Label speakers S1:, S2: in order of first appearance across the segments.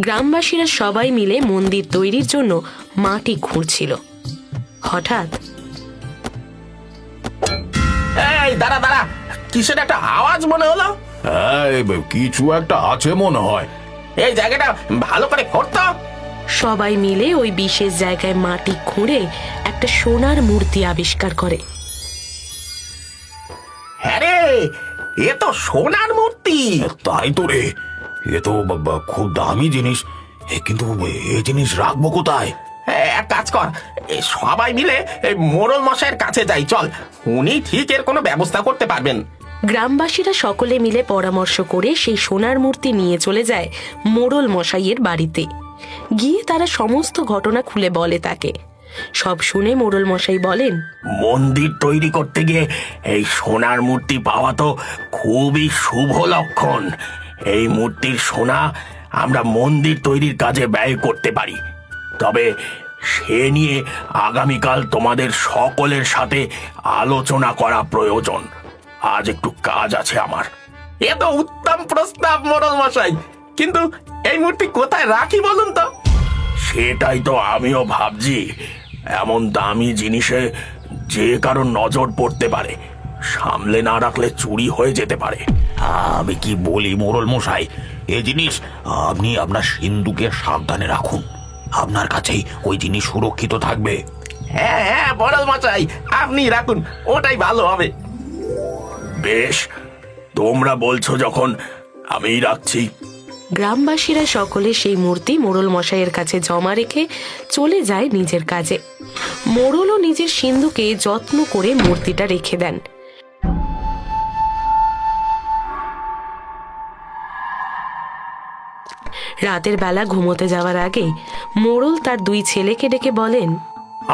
S1: গ্রামবাসীরা সবাই মিলে মন্দির তৈরির জন্য মাটি খুঁড়ছিল। হঠাৎ
S2: এই দাঁড়া দাঁড়া, কিসের একটা আওয়াজ মনে হলো?
S3: কিছু একটা আছে মনে হয়।
S2: এই জায়গাটা ভালো করে করতো।
S1: সবাই মিলে ওই বিশেষ জায়গায় মাটি খুঁড়ে একটা সোনার মূর্তি আবিষ্কার করে।
S2: হ্যাঁ রে, এ তো সোনার মূর্তি।
S3: তাই তো রে, এ তো খুব দামি জিনিস। কিন্তু এই জিনিস রাখবো কোথায়?
S2: এক কাজ কর, সবাই মিলে এই মোড়ল মশাইয়ের কাছে যাই, চল। উনি ঠিক এর কোনো ব্যবস্থা করতে পারবেন।
S1: গ্রামবাসীরা সকলে মিলে পরামর্শ করে সেই সোনার মূর্তি নিয়ে চলে যায় মোড়ল মশাইয়ের বাড়িতে। গিয়ে তারা সমস্ত ঘটনা খুলে বলে তাকে। সব শুনে মোড়ল মশাই বলেন,
S2: মন্দির তৈরি করতে গিয়ে এই সোনার মূর্তি পাওয়া তো খুবই শুভ লক্ষণ। এই মূর্তির সোনা আমরা মন্দির তৈরির কাজে ব্যয় করতে পারি। তবে সে নিয়ে আগামীকাল তোমাদের সকলের সাথে আলোচনা করা প্রয়োজন। আজ একটু কাজ আছে আমার। এ তো উত্তম প্রস্তাব মোড়ল মশাই, কিন্তু এই মূর্তি কোথায় রাখি বলুন তো? সেটাই তো আমিও ভাবছি। এমন দামি জিনিসে যে কারো নজর পড়তে পারে, সামলে না রাখলে চুরি হয়ে যেতে পারে।
S3: আমি কি বলি মোড়ল মশাই, এই জিনিস আপনি আপনার সিন্ধুকে সাবধানে রাখুন। আপনার কাছেই ওই জিনিস সুরক্ষিত থাকবে।
S2: হ্যাঁ হ্যাঁ মোড়ল মশাই, আপনি রাখুন, ওটাই ভালো হবে। বেশ, তোমরা বলছো যখন, আমিই রাখছি।
S1: গ্রামবাসীরা সকলে সেই মূর্তি মোড়ল মশাইয়ের কাছে জমা রেখে চলে যায় নিজের কাজে। মোড়লও নিজের সিন্ধুকে যত্ন করে মূর্তিটা রেখে দেন। রাতের বেলা ঘুমোতে যাওয়ার আগে মোড়ল তার দুই ছেলেকে ডেকে বলেন,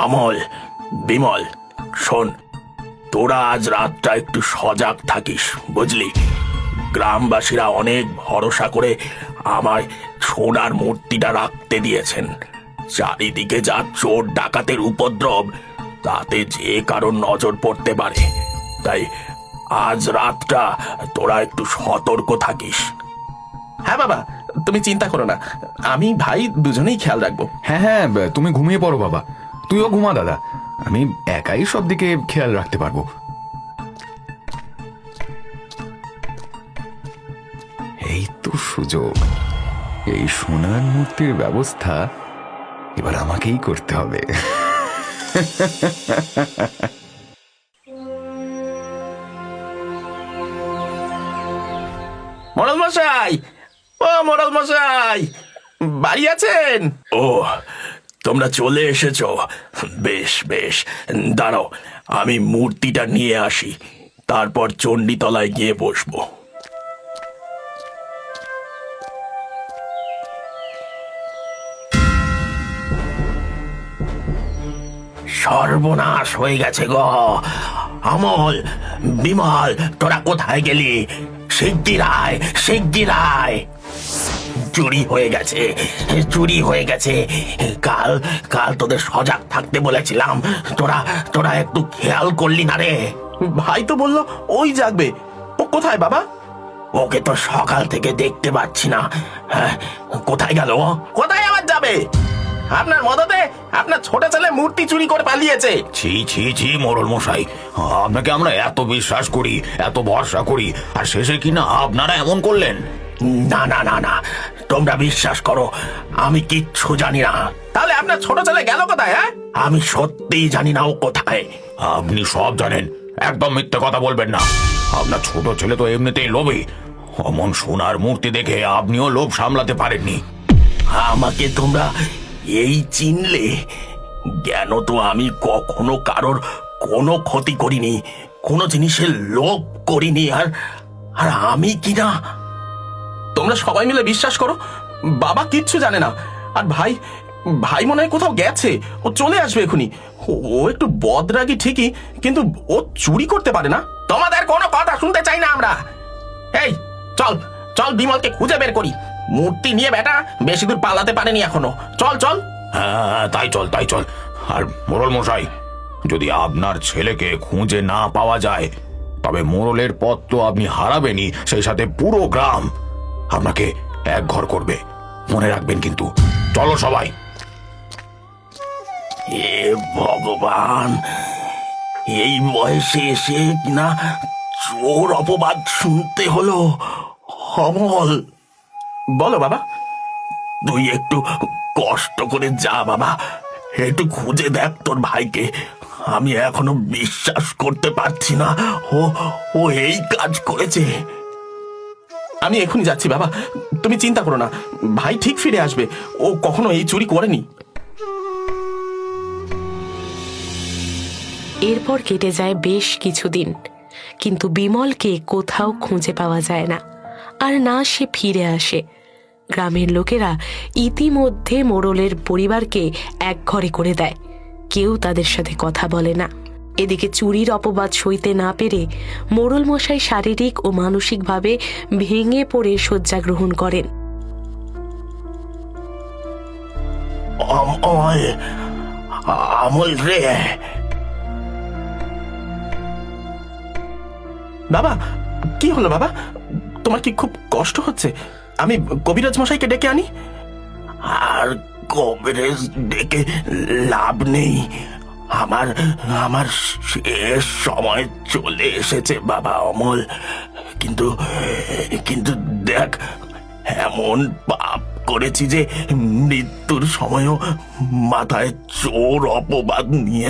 S2: অমল, বিমল, শোন, তোরা আজ রাতটা একটু সজাগ থাকিস, বুঝলি? গ্রামবাসীরা অনেক ভরসা করে আমায় সোনার মূর্তিটা রাখতে দিয়েছেন। চারিদিকে যা চোর ডাকাতের উপদ্রব, তাতে যে কারোর নজর পড়তে পারে। তাই আজ রাতটা তোরা একটু সতর্ক থাকিস। হ্যাঁ বাবা, তুমি চিন্তা করো না, আমি ভাই দুজনেই খেয়াল রাখবো।
S4: হ্যাঁ হ্যাঁ, তুমি ঘুমিয়ে পড়ো বাবা, তুইও ঘুমা দাদা। আমি একাই সব দিকে খেয়াল রাখতে পারবো। এই তো সুযোগ, এই সোনার মূর্তির ব্যবস্থা এবার আমাকেই করতে হবে।
S2: মোড়ল মশাই, ও মোড়ল মশাই, বাড়ি আছেন? ও, তোমরা চলে এসেছো। বেশ বেশ, দাঁড়াও, আমি মূর্তিটা নিয়ে আসি, তারপর চণ্ডীতলায় গিয়ে বসবো। সর্বনাশ হয়ে গেছে গো। অমল, বিমল, তোরা কোথায় গেলি? শিগগির আয়, শিগগির আয়। চুরি হয়ে গেছে, চুরি হয়ে গেছে। কাল কাল তোদের সজাগ থাকতে বলেছিলাম, তোরা তোরা একটু খেয়াল করলি না রে। ভাই তো বললো ওই জাগবে। ও কোথায় বাবা? ওকে তো সকাল থেকে দেখতে পাচ্ছি না। হ্যাঁ, কোথায় গেল? কোথায় আবার যাবে? আপনার মদতে আপনার ছোট ছেলে মূর্তি চুরি করে পালিয়েছে।
S3: ছি ছি ছি মোড়ল মশাই, আপনাকে আমরা এত বিশ্বাস করি, এত ভরসা করি, আর শেষে কিনা আপনারা এমন করলেন।
S2: না না না না, তোমরা বিশ্বাস করো, আমি কিচ্ছু জানি না। তাহলে আপনার ছোট ছেলে গেল কোথায়? হ্যাঁ, আমি সত্যিই জানি না ও কোথায়।
S3: আপনি সব জানেন, একদম মিথ্যে কথা বলবেন না। আপনার ছোট ছেলে তো এমনিতেই লোভী। অমন সোনার মূর্তি দেখে আপনিও লোভ সামলাতে পারেননি।
S2: আমাকে তোমরা এই চিনলে? জ্ঞান তো আমি কখনো কারোর কোনো ক্ষতি করিনি, কোনো জিনিসের লোভ করিনি। আর আর আমি কিনা, তোমরা সবাই মিলে বিশ্বাস করো, বাবা কিচ্ছু জানে না। আর ভাই ভাই মনে হয় কোথাও গেছে, ও চলে আসবে এখুনি। ও একটু বদরাগী ঠিকই, কিন্তু ও চুরি করতে পারে না। তোমাদের কোনো কথা শুনতে চাই না আমরা। এই চল চল, বিমলকে খুঁজে বের করি। মূর্তি নিয়ে বেটা বেশি দূর পালাতে পারেনি এখনো। চল চল।
S3: হ্যাঁ, তাই চল তাই চল। আর মোড়ল মশাই, যদি আপনার ছেলেকে খুঁজে না পাওয়া যায়, তবে মোড়লের পদ তো আপনি হারাবেনই, সেই সাথে পুরো গ্রাম আপনাকে একঘর করবে। মনে রাখবেন কিন্তু। চলো সবাই।
S2: এ ভগবান, এই বয়সে এসে কিনা চোর অপবাদ শুনতে হলো। অমল,
S5: বলো বাবা।
S2: তুই একটু কষ্ট করে যা বাবা, একটু খুঁজে দেখ তোর ভাইকে। আমি এখনো বিশ্বাস করতে পারছি না ও ও এই কাজ করেছে।
S5: আমি এখনই যাচ্ছি বাবা, তুমি চিন্তা করো না, ভাই ঠিক ফিরে আসবে। ও কখনো এই চুরি করেনি।
S1: এরপর কেটে যায় বেশ কিছুদিন, কিন্তু বিমলকে কোথাও খুঁজে পাওয়া যায় না, আর না সে ফিরে আসে। গ্রামের লোকেরা ইতিমধ্যে মোড়লের পরিবারকে একঘরে করে দেয়, কেউ তাদের সাথে কথা বলে না। এদিকে চুরির অপবাদ সইতে না পেরে মোড়ল মশাই শারীরিক ও মানসিকভাবে ভেঙে পড়ে শয্যা গ্রহণ করেন।
S2: অমল, আমল রে।
S5: বাবা, কি হলো বাবা? তোমার কি খুব কষ্ট হচ্ছে? আমি কবিরাজ মশাইকে ডেকে আনি?
S2: আর কবিরাজ ডেকে লাভ নেই। আমার আমার শেষ সময় চলে এসেছে বাবা অমল। কিন্তু কিন্তু দেখ, এমন পাপ করেছি যে মৃত্যুর সময়ও মাথায় চোর অপবাদ নিয়ে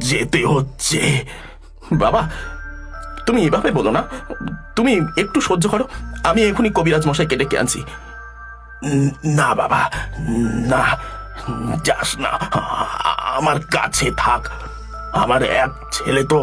S2: যেতে হচ্ছে।
S5: বাবা, তুমি এভাবে বলো না, তুমি একটু সহ্য করো, আমি এখনই কবিরাজ মশাইকে ডেকে আনছি।
S2: না বাবা, না, যাস না, আমার কাছে থাক। আমার এক ছেলে তো